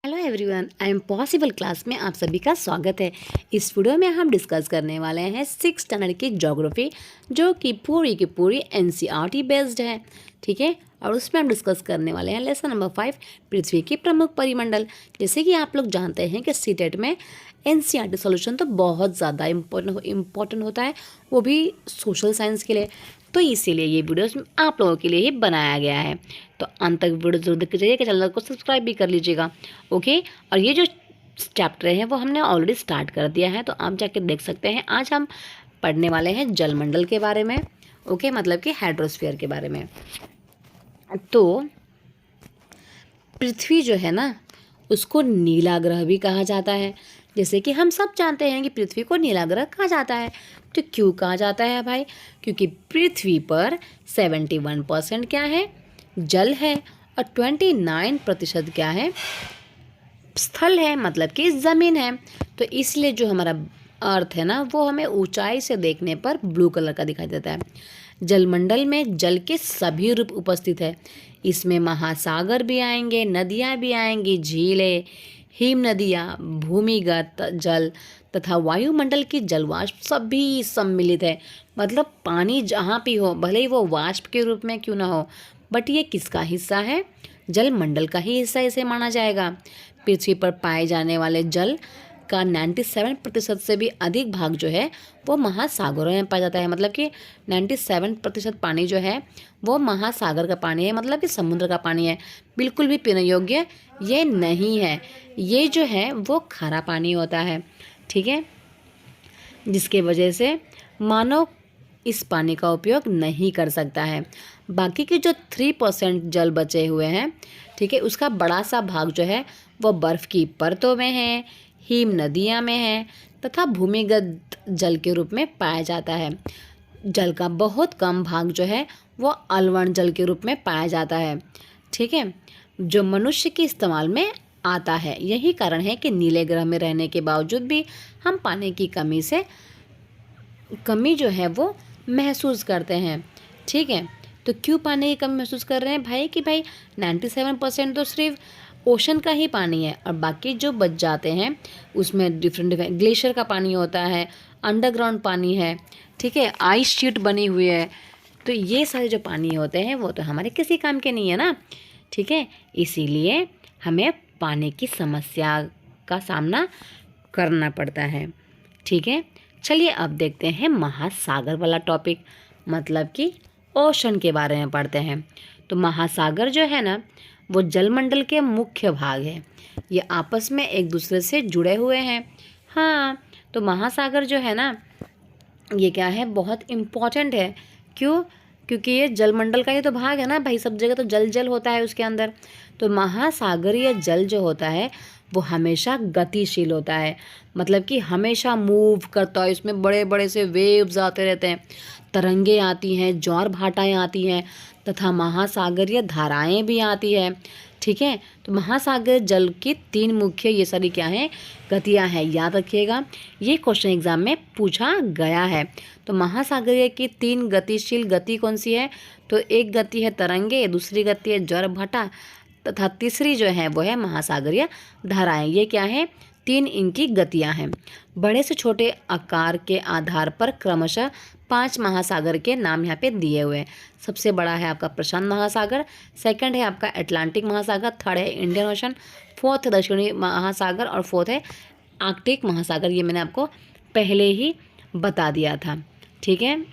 Hello everyone, I am possible class में आप सभी का स्वागत है। इस वीडियो में हम डिस्कस करने वाले हैं 6th स्टैंडर्ड की ज्योग्राफी, जो कि पूरी की पूरी एनसीईआरटी बेस्ड है। ठीक है, और उसमें हम डिस्कस करने वाले हैं लेसन नंबर 5, पृथ्वी की प्रमुख परिमंडल। जैसे कि आप लोग जानते हैं कि सीटेट में एनसीईआरटी सॉल्यूशन तो बहुत ज़्यादा इम्पोर्टेंट होता है, वो भी सोशल साइंस के लिए। तो इसीलिए ये वीडियोस आप लोगों के लिए ही बनाया गया है। तो अंत तक वीडियो जरूर देखते जाइए, कि चैनल को सब्सक्राइब भी कर लीजिएगा। ओके, और ये जो चैप्टर है वो हमने ऑलरेडी स्टार्ट कर दिया है, तो आप जाके देख सकते हैं। आज हम पढ़ने वाले हैं जलमंडल के बारे में। ओके, मतलब कि हाइड्रोस्फीयर के बारे में। तो पृथ्वी जो है ना, उसको नीला ग्रह भी कहा जाता है। जैसे कि हम सब जानते हैं कि पृथ्वी को नीला ग्रह कहा जाता है। तो क्यों कहा जाता है भाई? क्योंकि पृथ्वी पर 71% क्या है? जल है, और 29% क्या है? स्थल है, मतलब कि ज़मीन है। तो इसलिए जो हमारा अर्थ है ना, वो हमें ऊंचाई से देखने पर ब्लू कलर का दिखाई देता है। जलमंडल में जल के सभी रूप उपस्थित है। इसमें महासागर भी आएंगे, नदियाँ भी आएंगी, झीलें, हिम नदियाँ, भूमिगत जल तथा वायुमंडल की जलवाष्प सभी सम्मिलित है। मतलब पानी जहाँ भी हो, भले ही वो वाष्प के रूप में क्यों ना हो, बट ये किसका हिस्सा है? जलमंडल का ही हिस्सा इसे माना जाएगा। पृथ्वी पर पाए जाने वाले जल का 97% से भी अधिक भाग जो है वो महासागरों में पाया जाता है। मतलब कि 97% पानी जो है वो महासागर का पानी है, मतलब कि समुद्र का पानी है। बिल्कुल भी पीने योग्य ये नहीं है। ये जो है वो खारा पानी होता है। ठीक है, जिसके वजह से मानव इस पानी का उपयोग नहीं कर सकता है। बाकी के जो 3% जल बचे हुए हैं, ठीक है, उसका बड़ा सा भाग जो है वो बर्फ़ की परतों में है, हिम नदियाँ में है तथा भूमिगत जल के रूप में पाया जाता है। जल का बहुत कम भाग जो है वो अलवण जल के रूप में पाया जाता है। ठीक है, जो मनुष्य के इस्तेमाल में आता है। यही कारण है कि नीले ग्रह में रहने के बावजूद भी हम पानी की कमी जो है वो महसूस करते हैं। ठीक है, तो क्यों पानी की कमी महसूस कर रहे हैं भाई? कि भाई 97% तो सिर्फ ओशन का ही पानी है, और बाकी जो बच जाते हैं उसमें डिफरेंट ग्लेशियर का पानी होता है, अंडरग्राउंड पानी है, ठीक है, आइस शीट बनी हुई है। तो ये सारे जो पानी होते हैं वो तो हमारे किसी काम के नहीं है ना। ठीक है, इसीलिए हमें पानी की समस्या का सामना करना पड़ता है। ठीक है, चलिए अब देखते हैं महासागर वाला टॉपिक, मतलब कि ओशन के बारे में पढ़ते हैं। तो महासागर जो है ना, वो जलमंडल के मुख्य भाग है। ये आपस में एक दूसरे से जुड़े हुए हैं। हाँ, तो महासागर जो है ना, ये क्या है? बहुत इम्पॉर्टेंट है। क्यों? क्योंकि ये जलमंडल का ही तो भाग है ना भाई। सब जगह तो जल जल होता है उसके अंदर। तो महासागरीय जल जो होता है वो हमेशा गतिशील होता है, मतलब कि हमेशा मूव करता है। इसमें बड़े बड़े से वेव्स आते रहते हैं, तरंगे आती हैं, ज्वार भाटाएँ आती हैं तथा महासागरीय धाराएं भी आती है। ठीक है, तो महासागर जल की 3 मुख्य ये सारी क्या हैं? गतियां हैं। याद रखिएगा, ये क्वेश्चन एग्जाम में पूछा गया है। तो महासागरीय की 3 गतिशील गति कौन सी है? तो एक गति है तरंगे, दूसरी गति है ज्वार भाटा तथा तीसरी जो है वो है महासागरीय धाराएं। ये क्या है? 3 इनकी गतियां हैं। बड़े से छोटे आकार के आधार पर क्रमशः 5 महासागर के नाम यहाँ पे दिए हुए हैं। सबसे बड़ा है आपका प्रशांत महासागर, सेकंड है आपका अटलांटिक महासागर, थर्ड है इंडियन ओशन, फोर्थ है दक्षिणी महासागर, और फोर्थ है आर्कटिक महासागर। ये मैंने आपको पहले ही बता दिया था। ठीक है,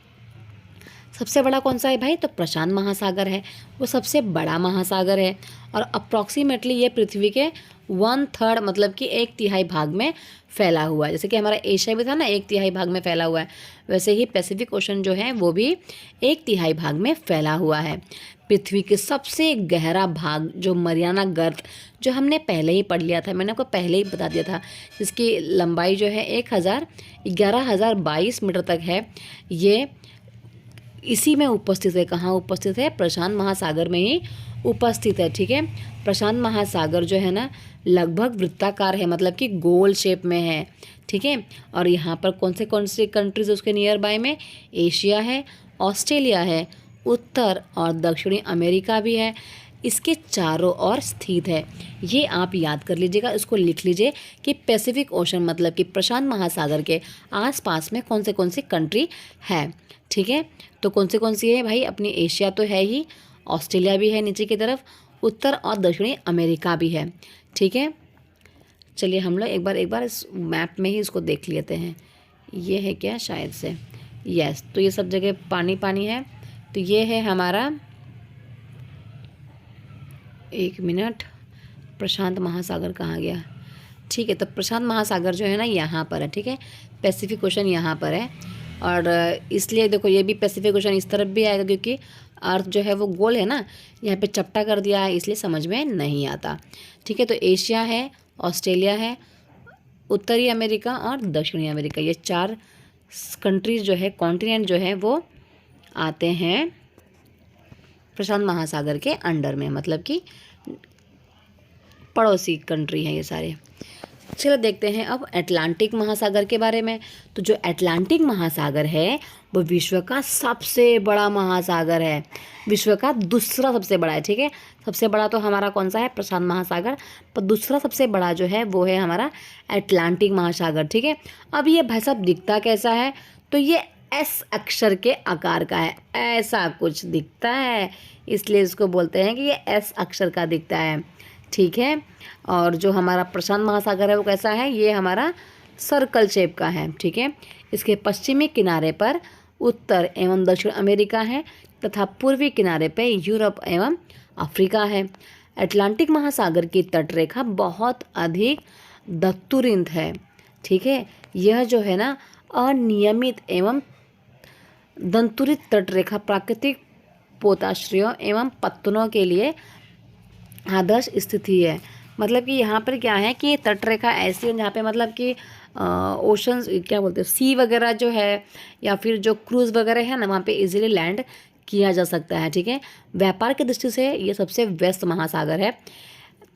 सबसे बड़ा कौन सा है भाई? तो प्रशांत महासागर है, वो सबसे बड़ा महासागर है। और अप्रॉक्सीमेटली ये पृथ्वी के 1/3 मतलब कि 1/3 भाग में फैला हुआ है। जैसे कि हमारा एशिया भी था ना, 1/3 भाग में फैला हुआ है, वैसे ही पैसिफिक ओशन जो है वो भी 1/3 भाग में फैला हुआ है। पृथ्वी के सबसे गहरा भाग जो मरियाना गर्त, जो हमने पहले ही पढ़ लिया था, मैंने आपको पहले ही बता दिया था, जिसकी लंबाई जो है 11,022 मीटर तक है, ये इसी में उपस्थित है। कहाँ उपस्थित है? प्रशांत महासागर में ही उपस्थित है। ठीक है, प्रशांत महासागर जो है ना, लगभग वृत्ताकार है, मतलब कि गोल शेप में है। ठीक है, और यहाँ पर कौन से कंट्रीज उसके नियर बाय में? एशिया है, ऑस्ट्रेलिया है, उत्तर और दक्षिणी अमेरिका भी है, इसके चारों ओर स्थित है। ये आप याद कर लीजिएगा, इसको लिख लीजिए कि पैसिफिक ओशन मतलब कि प्रशांत महासागर के आसपास में कौन से कंट्री है। ठीक है, तो कौन सी है भाई? अपनी एशिया तो है ही, ऑस्ट्रेलिया भी है नीचे की तरफ, उत्तर और दक्षिणी अमेरिका भी है। ठीक है, चलिए हम लोग एक बार इस मैप में ही इसको देख लेते हैं। ये है क्या शायद से? यस, तो ये सब जगह पानी पानी है। तो ये है हमारा, एक मिनट, प्रशांत महासागर कहाँ गया? ठीक है, तो प्रशांत महासागर जो है ना यहाँ पर है। ठीक है, पैसिफिक ओशन यहाँ पर है, और इसलिए देखो ये भी पैसिफिक ओशन इस तरफ भी आएगा, क्योंकि अर्थ जो है वो गोल है ना, यहाँ पे चपटा कर दिया है, इसलिए समझ में नहीं आता। ठीक है, तो एशिया है, ऑस्ट्रेलिया है, उत्तरी अमेरिका और दक्षिणी अमेरिका, ये 4 कंट्रीज जो है, कॉन्टिनेंट जो है वो आते हैं प्रशांत महासागर के अंडर में, मतलब कि पड़ोसी कंट्री हैं ये सारे। चलो देखते हैं अब अटलांटिक महासागर के बारे में। तो जो अटलांटिक महासागर है वो विश्व का सबसे बड़ा महासागर है, विश्व का दूसरा सबसे बड़ा है। ठीक है, सबसे बड़ा तो हमारा कौन सा है? प्रशांत महासागर, पर दूसरा सबसे बड़ा जो है वो है हमारा अटलांटिक महासागर। ठीक है, अब ये भाई साहब दिखता कैसा है? तो ये एस अक्षर के आकार का है, ऐसा कुछ दिखता है, इसलिए इसको बोलते हैं कि ये एस अक्षर का दिखता है। ठीक है, और जो हमारा प्रशांत महासागर है वो कैसा है? ये हमारा सर्कल शेप का है। ठीक है, इसके पश्चिमी किनारे पर उत्तर एवं दक्षिण अमेरिका है तथा पूर्वी किनारे पे यूरोप एवं अफ्रीका है। अटलांटिक महासागर की तटरेखा बहुत अधिक दत्तुरित है। ठीक है, यह जो है ना अनियमित एवं दंतुरित तटरेखा प्राकृतिक पोताश्रयों एवं पत्तनों के लिए आदर्श स्थिति है। मतलब कि यहाँ पर क्या है कि ये तटरेखा ऐसी है जहाँ पे मतलब कि ओशंस, क्या बोलते हैं, सी वगैरह जो है या फिर जो क्रूज़ वगैरह है ना, वहाँ पे इजीली लैंड किया जा सकता है। ठीक है, व्यापार की दृष्टि से ये सबसे व्यस्त महासागर है।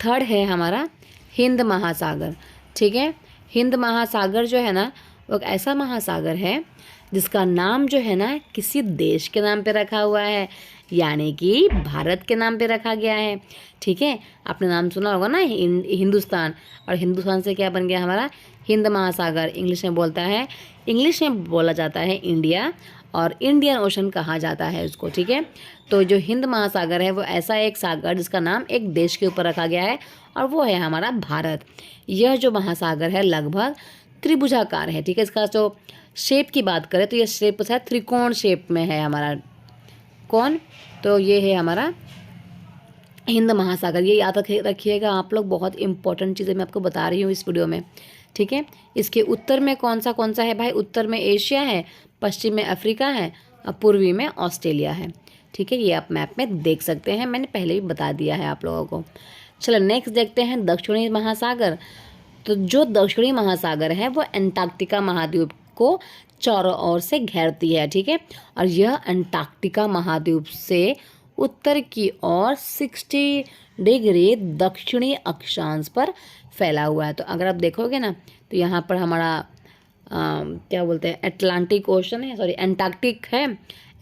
थर्ड है हमारा हिंद महासागर। ठीक है, हिंद महासागर जो है ना वो एक ऐसा महासागर है जिसका नाम जो है ना किसी देश के नाम पे रखा हुआ है, यानी कि भारत के नाम पे रखा गया है। ठीक है, आपने नाम सुना होगा ना हिंदुस्तान, और हिंदुस्तान से क्या बन गया हमारा? हिंद महासागर। इंग्लिश में बोला जाता है इंडिया, और इंडियन ओशन कहा जाता है उसको। ठीक है, तो जो हिंद महासागर है वो ऐसा एक सागर जिसका नाम एक देश के ऊपर रखा गया है, और वो है हमारा भारत। यह जो महासागर है लगभग त्रिभुजाकार है। ठीक है, इसका जो शेप की बात करें तो ये शेप है त्रिकोण शेप में है हमारा। कौन? तो ये है हमारा हिंद महासागर। ये याद रखिएगा आप लोग, बहुत इंपॉर्टेंट चीज़ें मैं आपको बता रही हूँ इस वीडियो में। ठीक है, इसके उत्तर में कौन सा है भाई? उत्तर में एशिया है, पश्चिम में अफ्रीका है और पूर्वी में ऑस्ट्रेलिया है। ठीक है, ये आप मैप में देख सकते हैं, मैंने पहले भी बता दिया है आप लोगों को। चलो नेक्स्ट देखते हैं दक्षिणी महासागर। तो जो दक्षिणी महासागर है वो अंटार्कटिका महाद्वीप को चारों ओर से घेरती है। ठीक है, और यह अंटार्कटिका महाद्वीप से उत्तर की ओर 60 डिग्री दक्षिणी अक्षांश पर फैला हुआ है। तो अगर आप देखोगे ना तो यहाँ पर हमारा क्या बोलते हैं, अटलांटिक ओशन है, सॉरी अंटार्कटिक है,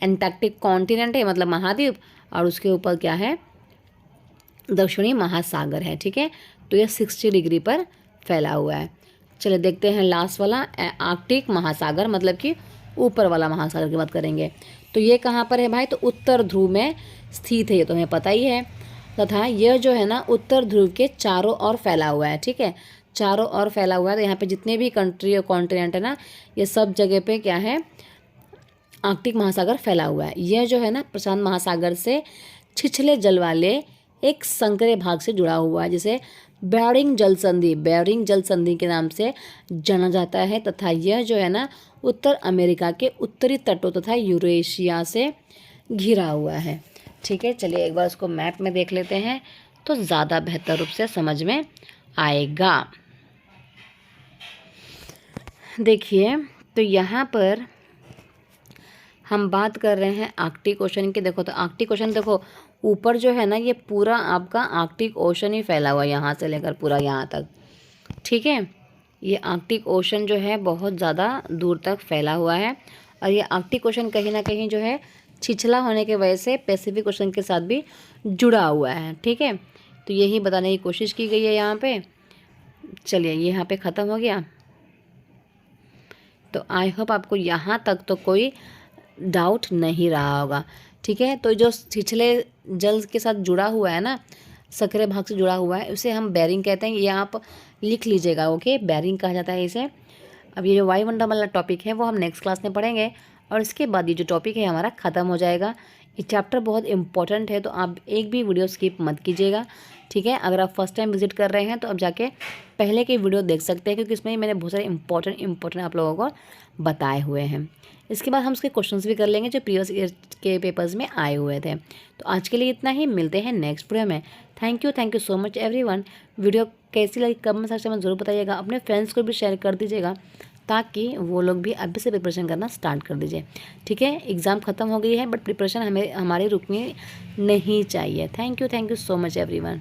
अंटार्कटिक कॉन्टिनेंट है मतलब महाद्वीप, और उसके ऊपर क्या है? दक्षिणी महासागर है। ठीक है, तो यह 60 डिग्री पर फैला हुआ है। चलिए देखते हैं लास्ट वाला आर्कटिक महासागर, मतलब कि ऊपर वाला महासागर की बात करेंगे। तो ये कहाँ पर है भाई? तो उत्तर ध्रुव में स्थित है, ये तुम्हें पता ही है। तथा यह जो है ना उत्तर ध्रुव के चारों ओर फैला हुआ है। ठीक है, चारों ओर फैला हुआ है। तो यहाँ पे जितने भी कंट्री और कॉन्टिनेंट है ना, ये सब जगह पे क्या है? आर्कटिक महासागर फैला हुआ है। यह जो है ना प्रशांत महासागर से छिछले जल वाले एक संकरे भाग से जुड़ा हुआ है, जिसे बेरिंग जल संधि के नाम से जाना जाता है। तथा यह जो है ना उत्तर अमेरिका के उत्तरी तटों तथा यूरेशिया से घिरा हुआ है। ठीक है, चलिए एक बार उसको मैप में देख लेते हैं तो ज़्यादा बेहतर रूप से समझ में आएगा। देखिए, तो यहाँ पर हम बात कर रहे हैं आर्कटिक ओशन की। देखो, तो आर्कटिक ओशन देखो ऊपर जो है ना ये पूरा आपका आर्कटिक ओशन ही फैला हुआ है, यहाँ से लेकर पूरा यहाँ तक। ठीक है, ये आर्कटिक ओशन जो है बहुत ज़्यादा दूर तक फैला हुआ है, और ये आर्कटिक ओशन कहीं ना कहीं जो है छिछला होने की वजह से पैसिफिक ओशन के साथ भी जुड़ा हुआ है। ठीक है, तो यही बताने की कोशिश की गई है यहाँ पे। चलिए ये यहाँ पे ख़त्म हो गया। तो आई होप आपको यहाँ तक तो कोई डाउट नहीं रहा होगा। ठीक है, तो जो छिछले जल के साथ जुड़ा हुआ है ना, सक्रिय भाग से जुड़ा हुआ है, उसे हम बेरिंग कहते हैं। ये आप लिख लीजिएगा, ओके, बेरिंग कहा जाता है इसे। अब ये जो वायुमंडल वाला टॉपिक है वो हम नेक्स्ट क्लास में पढ़ेंगे, और इसके बाद ये जो टॉपिक है हमारा ख़त्म हो जाएगा। ये चैप्टर बहुत इंपॉर्टेंट है, तो आप एक भी वीडियो स्किप मत कीजिएगा। ठीक है, अगर आप फर्स्ट टाइम विजिट कर रहे हैं तो आप जाके पहले के वीडियो देख सकते हैं, क्योंकि इसमें मैंने बहुत सारे इंपॉर्टेंट आप लोगों को बताए हुए हैं। इसके बाद हम उसके क्वेश्चंस भी कर लेंगे जो प्रीवियस ईयर के पेपर्स में आए हुए थे। तो आज के लिए इतना ही, मिलते हैं नेक्स्ट वीडियो में। Thank you so much everyone. Video कैसी लगी कमेंट सेक्शन में ज़रूर बताइएगा, अपने फ्रेंड्स को भी शेयर कर दीजिएगा, ताकि वो लोग भी अभी से प्रिपरेशन करना स्टार्ट कर दीजिए। ठीक है, एग्ज़ाम ख़त्म हो गई है, बट प्रिपरेशन हमारी रुकनी नहीं चाहिए। Thank you so much everyone.